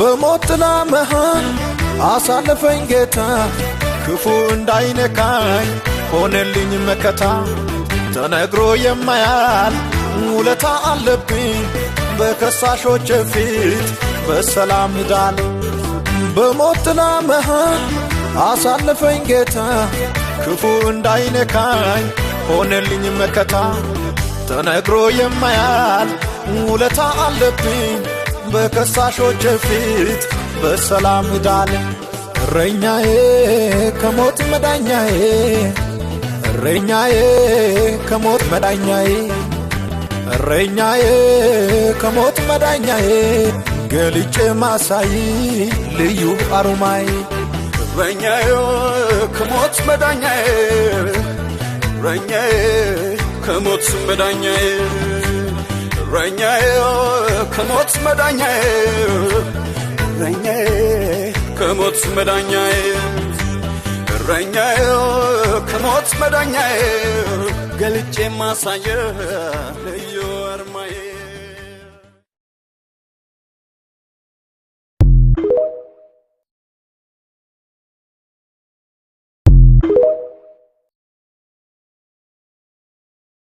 በሞት ጥላ መሃል አሳለፈኝ ጌታ ክፉ እንዳይነካኝ ሆነልኝ መከታ ተነግሮ የማያል ውለታ አለብኝ በከሳሾች ፊት በሰላም ዳል በሞት ጥላ መሃል አሳለፈኝ ጌታ ክፉ እንዳይነካኝ ሆነልኝ መከታ ተነግሮ የማያል ውለታ አለብኝ በከሳሾች ፊት በሰላም ዳል እረኛዬ ከሞት መዳኛዬ እረኛዬ ከሞት መዳኛዬ እረኛዬ ከሞት መዳኛዬ ገልጬ ማሳይ ልዩ አሩማይ እረኛዬ ከሞት መዳኛዬ እረኛዬ ከሞት መዳኛዬ እረኛዬ ከሞት መዳኛዬ እረኛዬ ከሞት መዳኛዬ እረኛዬ ከሞት መዳኛዬ ገልጬ ማሳይ ልዩ